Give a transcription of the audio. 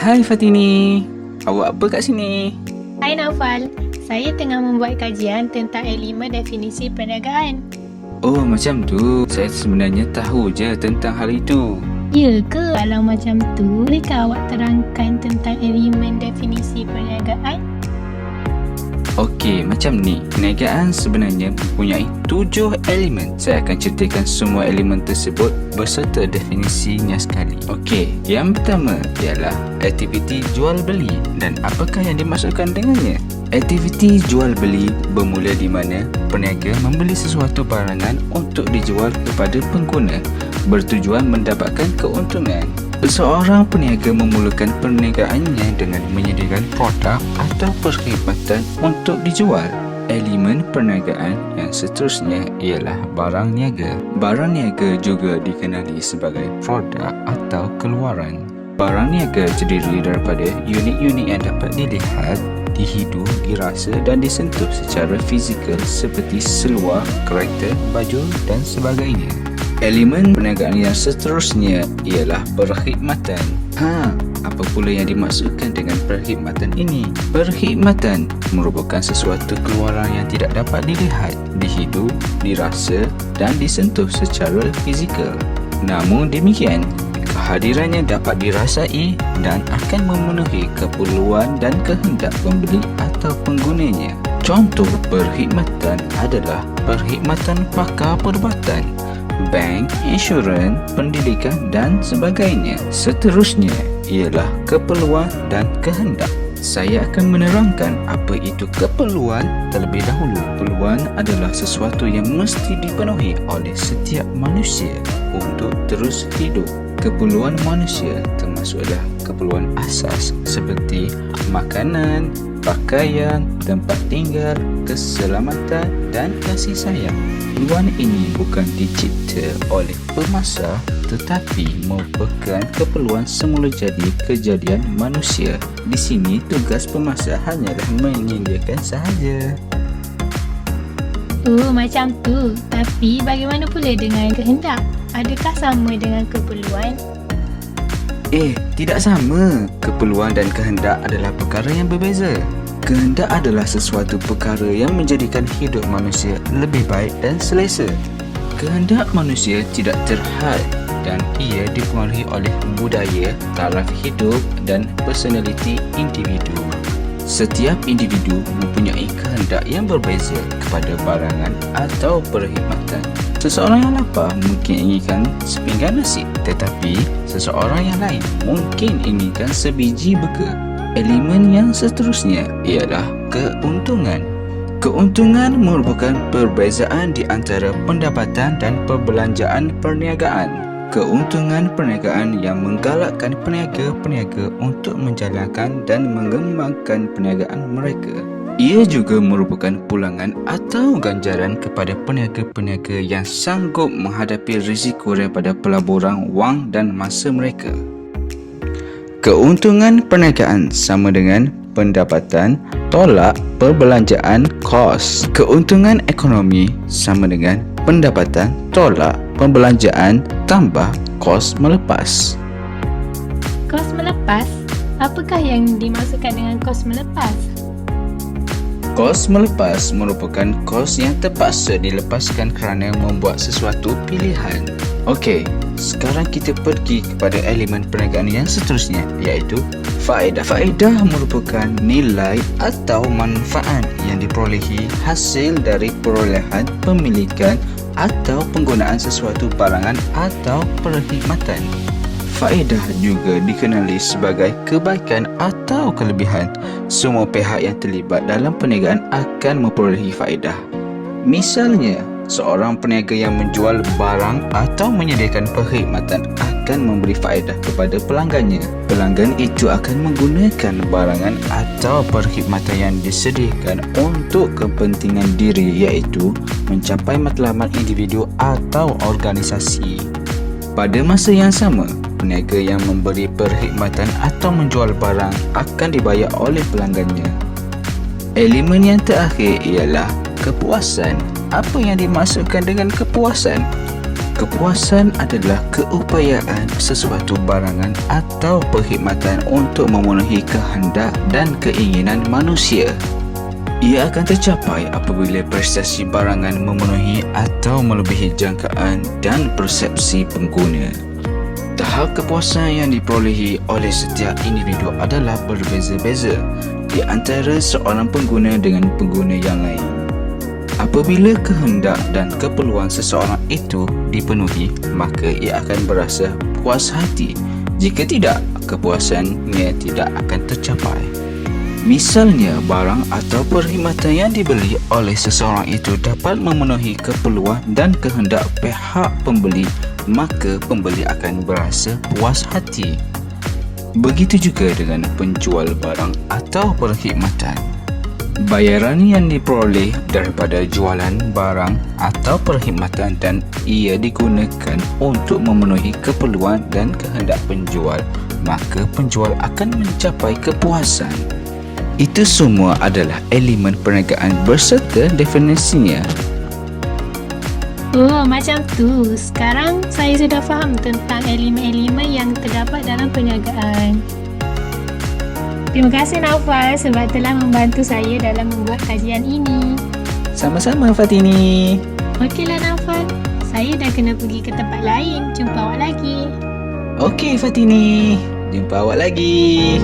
Hai Fatini, awak apa kat sini? Hai Naufal, saya tengah membuat kajian tentang elemen definisi perniagaan. Oh macam tu, saya sebenarnya tahu je tentang hal itu. Ya ke? Kalau macam tu, bolehkah awak terangkan tentang elemen definisi perniagaan? Okey, macam ni. Perniagaan sebenarnya mempunyai 7 elemen. Saya akan ceritakan semua elemen tersebut beserta definisinya sekali. Okey, yang pertama ialah aktiviti jual beli. Dan apakah yang dimaksudkan dengannya? Aktiviti jual beli bermula di mana peniaga membeli sesuatu barangan untuk dijual kepada pengguna bertujuan mendapatkan keuntungan. Seseorang peniaga memulakan perniagaannya dengan menyediakan produk atau perkhidmatan untuk dijual. Elemen perniagaan yang seterusnya ialah barang niaga. Barang niaga juga dikenali sebagai produk atau keluaran. Barang niaga terdiri daripada unit-unit yang dapat dilihat, dihidu, dirasa dan disentuh secara fizikal seperti seluar, kereta, baju dan sebagainya. Elemen perniagaan yang seterusnya ialah perkhidmatan. Apa pula yang dimaksudkan dengan perkhidmatan ini? Perkhidmatan merupakan sesuatu keluaran yang tidak dapat dilihat, dihidu, dirasa dan disentuh secara fizikal. Namun demikian, kehadirannya dapat dirasai dan akan memenuhi keperluan dan kehendak pembeli atau penggunanya. Contoh perkhidmatan adalah perkhidmatan pakar perubatan, bank, insurans, pendidikan dan sebagainya. Seterusnya ialah keperluan dan kehendak. Saya akan menerangkan apa itu keperluan terlebih dahulu. Keperluan adalah sesuatu yang mesti dipenuhi oleh setiap manusia untuk terus hidup. Keperluan manusia termasuklah keperluan asas seperti makanan, pakaian, tempat tinggal, keselamatan dan kasih sayang. Keperluan ini bukan dicipta oleh pemasar tetapi merupakan keperluan semula jadi kejadian manusia. Di sini tugas pemasar hanyalah menyediakan sahaja. Oh, macam tu. Tapi bagaimana pula dengan kehendak? Adakah sama dengan keperluan? Tidak sama. Keperluan dan kehendak adalah perkara yang berbeza. Kehendak adalah sesuatu perkara yang menjadikan hidup manusia lebih baik dan selesa. Kehendak manusia tidak terhad dan ia dipengaruhi oleh budaya, taraf hidup dan personaliti individu. Setiap individu mempunyai kehendak yang berbeza kepada barangan atau perkhidmatan. Seseorang yang lapar mungkin inginkan sepinggan nasi, tetapi seseorang yang lain mungkin inginkan sebiji burger. Elemen yang seterusnya ialah keuntungan. Keuntungan merupakan perbezaan di antara pendapatan dan perbelanjaan perniagaan. Keuntungan perniagaan yang menggalakkan peniaga-peniaga untuk menjalankan dan mengembangkan perniagaan mereka. Ia juga merupakan pulangan atau ganjaran kepada peniaga-peniaga yang sanggup menghadapi risiko daripada pelaburan wang dan masa mereka. Keuntungan perniagaan sama dengan pendapatan tolak perbelanjaan kos. Keuntungan ekonomi sama dengan pendapatan tolak perbelanjaan tambah kos melepas. Kos melepas? Apakah yang dimaksudkan dengan kos melepas? Kos melepas merupakan kos yang terpaksa dilepaskan kerana membuat sesuatu pilihan. Okey, sekarang kita pergi kepada elemen perniagaan yang seterusnya iaitu faedah. Faedah merupakan nilai atau manfaat yang diperolehi hasil dari perolehan pemilikan atau penggunaan sesuatu barangan atau perkhidmatan. Faedah juga dikenali sebagai kebaikan atau kelebihan. Semua pihak yang terlibat dalam perniagaan akan memperolehi faedah. Misalnya, seorang peniaga yang menjual barang atau menyediakan perkhidmatan akan memberi faedah kepada pelanggannya. Pelanggan itu akan menggunakan barangan atau perkhidmatan yang disediakan untuk kepentingan diri iaitu mencapai matlamat individu atau organisasi. Pada masa yang sama, peniaga yang memberi perkhidmatan atau menjual barang akan dibayar oleh pelanggannya. Elemen yang terakhir ialah kepuasan. Apa yang dimaksudkan dengan kepuasan? Kepuasan adalah keupayaan sesuatu barangan atau perkhidmatan untuk memenuhi kehendak dan keinginan manusia. Ia akan tercapai apabila prestasi barangan memenuhi atau melebihi jangkaan dan persepsi pengguna. Tahap kepuasan yang diperolehi oleh setiap individu adalah berbeza-beza di antara seorang pengguna dengan pengguna yang lain. Apabila kehendak dan keperluan seseorang itu dipenuhi, maka ia akan berasa puas hati. Jika tidak, kepuasannya tidak akan tercapai. Misalnya, barang atau perkhidmatan yang dibeli oleh seseorang itu dapat memenuhi keperluan dan kehendak pihak pembeli, maka pembeli akan berasa puas hati. Begitu juga dengan penjual barang atau perkhidmatan. Bayaran yang diperoleh daripada jualan barang atau perkhidmatan dan ia digunakan untuk memenuhi keperluan dan kehendak penjual, maka penjual akan mencapai kepuasan. Itu semua adalah elemen perniagaan berserta definisinya. Oh, macam tu. Sekarang saya sudah faham tentang elemen-elemen yang terdapat dalam perniagaan. Terima kasih Naufal sebab telah membantu saya dalam membuat kajian ini. Sama-sama Fatini. Okeylah Naufal, saya dah kena pergi ke tempat lain. Jumpa awak lagi. Okey Fatini, jumpa awak lagi.